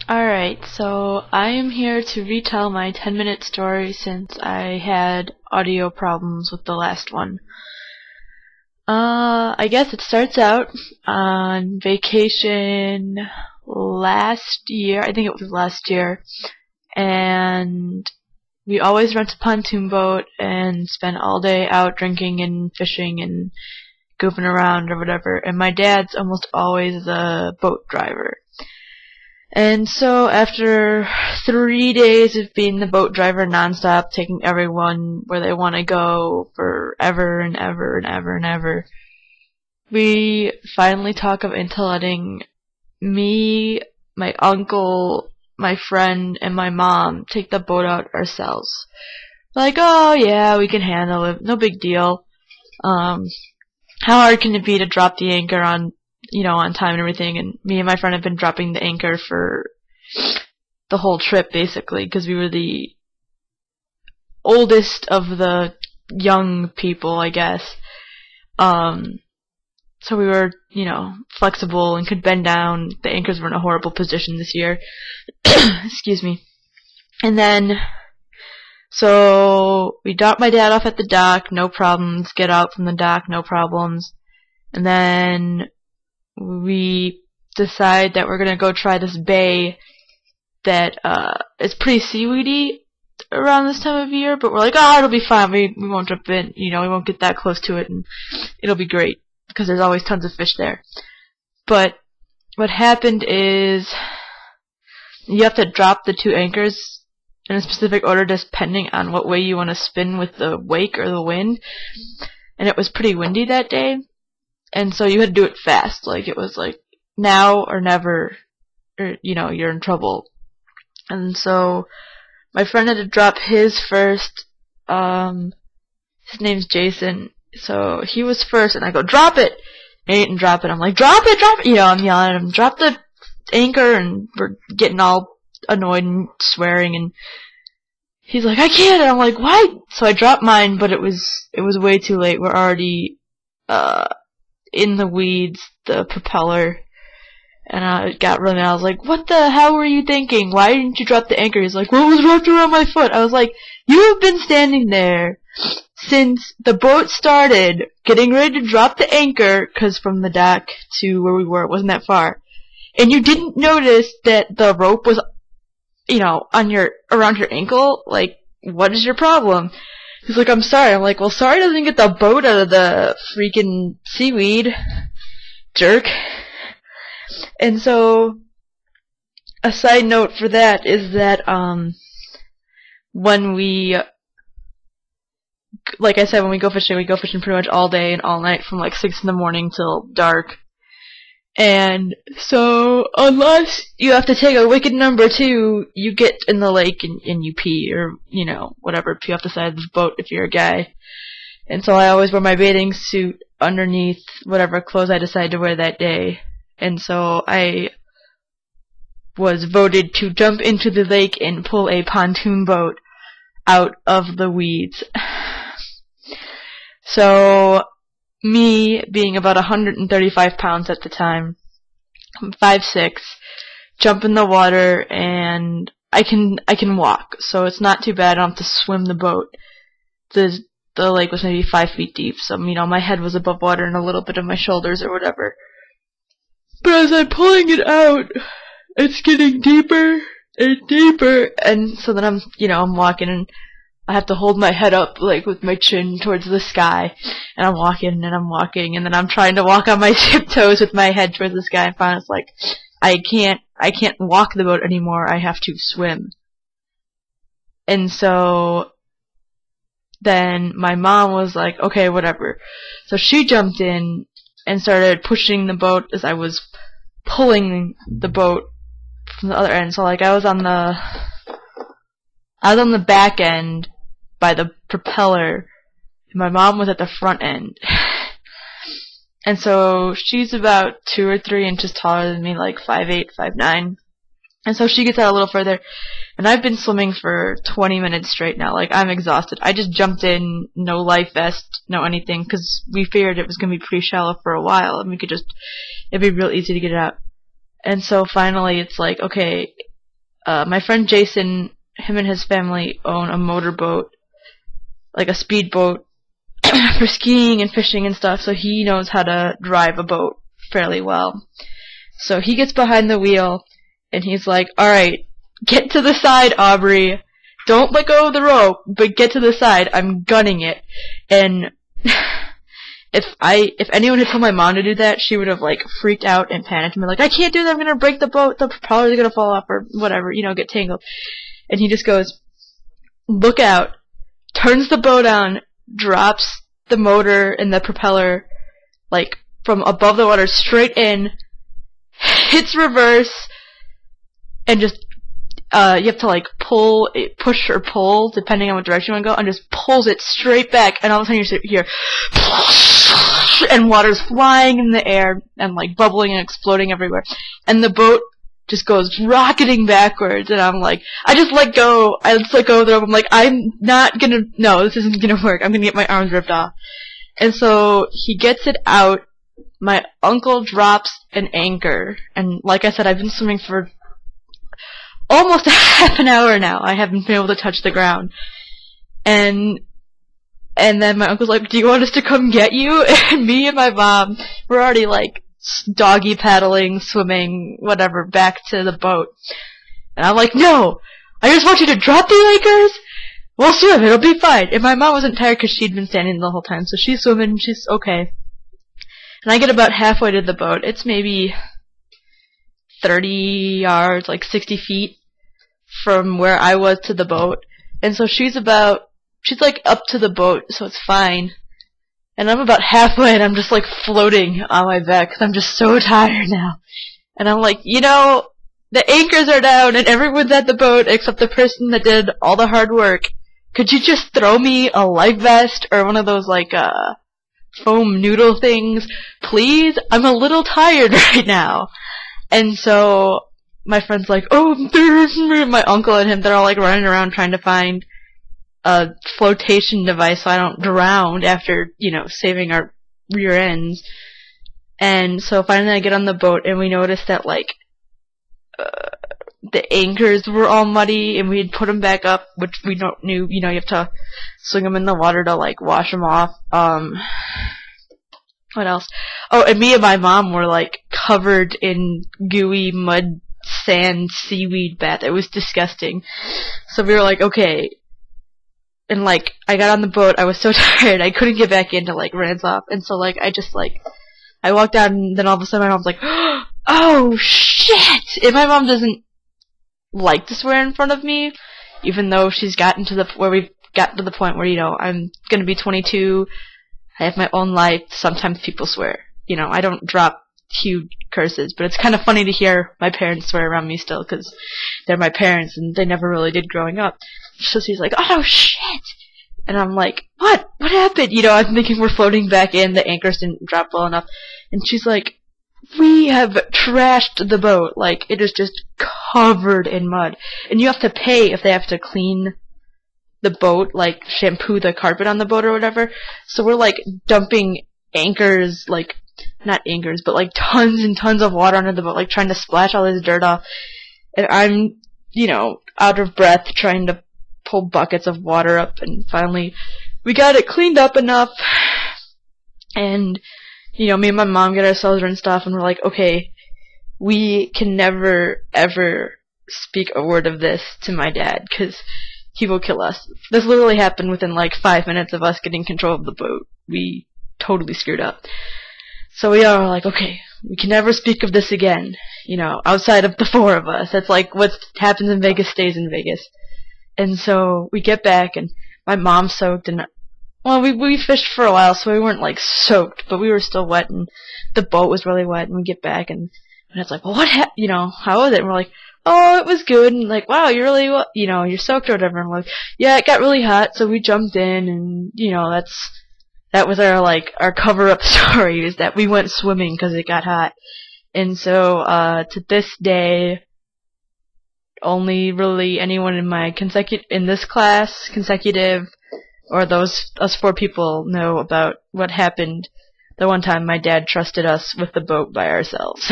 Alright, so I am here to retell my 10-minute story since I had audio problems with the last one. I guess it starts out on vacation last year, I think it was last year, and we always rent a pontoon boat and spend all day out drinking and fishing and goofing around or whatever, and my dad's almost always the boat driver. And so after 3 days of being the boat driver nonstop, taking everyone where they want to go forever and ever and ever and ever, we finally talk into letting me, my uncle, my friend, and my mom take the boat out ourselves. Like, oh yeah, we can handle it, no big deal. How hard can it be to drop the anchor on time and everything? And me and my friend have been dropping the anchor for the whole trip, basically, because we were the oldest of the young people, I guess. So we were, flexible and could bend down. The anchors were in a horrible position this year. Excuse me. And then, so we dropped my dad off at the dock, no problems. Get out from the dock, no problems. And then we decide that we're gonna go try this bay that is pretty seaweedy around this time of year, but we're like, oh, it'll be fine. We won't jump in, we won't get that close to it, and it'll be great because there's always tons of fish there. But what happened is you have to drop the two anchors in a specific order, just depending on what way you want to spin with the wake or the wind. And it was pretty windy that day. And so you had to do it fast. Like, it was like, now or never, or, you're in trouble. And so my friend had to drop his first. His name's Jason. So he was first, and I go, drop it! And he didn't drop it. I'm like, drop it, drop it! I'm yelling at him, drop the anchor, and we're getting all annoyed and swearing, and he's like, I can't! And I'm like, why? So I dropped mine, but it was way too late. We're already, in the weeds, the propeller, and I got really mad. I was like, what the hell were you thinking? Why didn't you drop the anchor? He's like, well, it was wrapped around my foot. I was like, you have been standing there since the boat started, getting ready to drop the anchor, because from the dock to where we were, it wasn't that far, and you didn't notice that the rope was, around your ankle? Like, what is your problem? He's like, I'm sorry. I'm like, well, sorry doesn't get the boat out of the freaking seaweed, jerk. And so, a side note for that is that, when we, like I said, when we go fishing pretty much all day and all night from like 6 in the morning till dark. And so, unless you have to take a wicked number 2, you get in the lake and you pee, or, whatever, pee off the side of the boat if you're a guy. And so I always wear my bathing suit underneath whatever clothes I decide to wear that day. And so I was voted to jump into the lake and pull a pontoon boat out of the weeds. So, me being about 135 pounds at the time, I'm 5'6", jump in the water, and I can walk, so it's not too bad. I don't have to swim the boat. The lake was maybe 5 feet deep, so my head was above water and a little bit of my shoulders or whatever. But as I'm pulling it out, it's getting deeper and deeper, and so then I'm walking, and I have to hold my head up, like, with my chin towards the sky, and I'm walking, and then I'm trying to walk on my tiptoes with my head towards the sky, and finally it's like, I can't walk the boat anymore, I have to swim. And so, then my mom was like, okay, whatever. So she jumped in and started pushing the boat as I was pulling the boat from the other end. So, like, I was on the back end by the propeller, and my mom was at the front end. And so she's about 2 or 3 inches taller than me, like 5'8", 5'9". And so she gets out a little further, and I've been swimming for 20 minutes straight now. Like, I'm exhausted. I just jumped in, no life vest, no anything, because we figured it was going to be pretty shallow for a while, and it'd be real easy to get it out. And so finally it's like, okay, my friend Jason, him and his family own a motorboat, like a speedboat, for skiing and fishing and stuff, so he knows how to drive a boat fairly well. So he gets behind the wheel, and he's like, alright, get to the side, Aubrey. Don't let go of the rope, but get to the side. I'm gunning it. And if anyone had told my mom to do that, she would have, like, freaked out and panicked and been like, I can't do that, I'm gonna break the boat, the propeller's gonna fall off, or whatever, you know, get tangled. And he just goes, look out, turns the boat on, drops the motor and the propeller, like, from above the water straight in, hits reverse, and just, you have to, like, push or pull, depending on what direction you want to go, and just pulls it straight back, and all of a sudden you hear, and water's flying in the air, and, like, bubbling and exploding everywhere. And the boat just goes rocketing backwards, and I'm like, I just let go of the rope. I'm like, I'm not gonna, no, this isn't gonna work. I'm gonna get my arms ripped off. And so he gets it out. My uncle drops an anchor, and like I said, I've been swimming for almost a half an hour now. I haven't been able to touch the ground. And then my uncle's like, do you want us to come get you? And me and my mom, we're already like doggy paddling, swimming, whatever, back to the boat. And I'm like, no, I just want you to drop the anchors. We'll swim, it'll be fine. And my mom wasn't tired because she'd been standing the whole time, so she's swimming, she's okay. And I get about halfway to the boat. It's maybe 30 yards, like 60 feet from where I was to the boat. And so she's like up to the boat, so it's fine. And I'm about halfway, and I'm just like floating on my back, because I'm just so tired now. And I'm like, you know, the anchors are down, and everyone's at the boat except the person that did all the hard work. Could you just throw me a life vest or one of those, like, foam noodle things, please? I'm a little tired right now. And so my friend's like, oh, my uncle and him, they're all like running around trying to find a flotation device so I don't drown after, you know, saving our rear ends. And so finally I get on the boat, and we notice that, like, the anchors were all muddy, and we had put them back up, which we knew, you know, you have to swing them in the water to, like, wash them off. What else? Oh, and me and my mom were, like, covered in gooey mud, sand, seaweed bath. It was disgusting. So we were like, okay. And, like, I got on the boat, I was so tired, I couldn't get back in to, like, rinse off. And so, like, I walked out, and then all of a sudden my mom's like, oh, shit! And my mom doesn't like to swear in front of me, even though she's gotten to we've gotten to the point where, you know, I'm gonna be 22, I have my own life, sometimes people swear. You know, I don't drop huge curses, but it's kind of funny to hear my parents swear around me still, because they're my parents, and they never really did growing up. So she's like, oh, shit! And I'm like, what? What happened? You know, I'm thinking we're floating back in, the anchors didn't drop well enough. And she's like, we have trashed the boat. Like, it is just covered in mud. And you have to pay if they have to clean the boat, like, shampoo the carpet on the boat or whatever. So we're, like, dumping anchors, like, not anchors, but, like, tons and tons of water under the boat, like, trying to splash all this dirt off. And I'm, you know, out of breath trying to pull buckets of water up, and finally we got it cleaned up enough, and, you know, me and my mom get ourselves rinsed off, and we're like, okay, we can never, ever speak a word of this to my dad, because he will kill us. This literally happened within, like, 5 minutes of us getting control of the boat. We totally screwed up. So we are like, okay, we can never speak of this again, you know, outside of the four of us. That's like what happens in Vegas stays in Vegas. And so we get back, and my mom soaked, and, well, we fished for a while, so we weren't, like, soaked, but we were still wet, and the boat was really wet, and we get back, and it's like, well, you know, how was it? And we're like, oh, it was good, and, like, wow, you're really, you know, you're soaked or whatever. And we're like, yeah, it got really hot, so we jumped in, and, you know, that was our, like, our cover-up story, is that we went swimming because it got hot. And so, to this day, only really anyone in my consecutive, or us four people know about what happened the one time my dad trusted us with the boat by ourselves.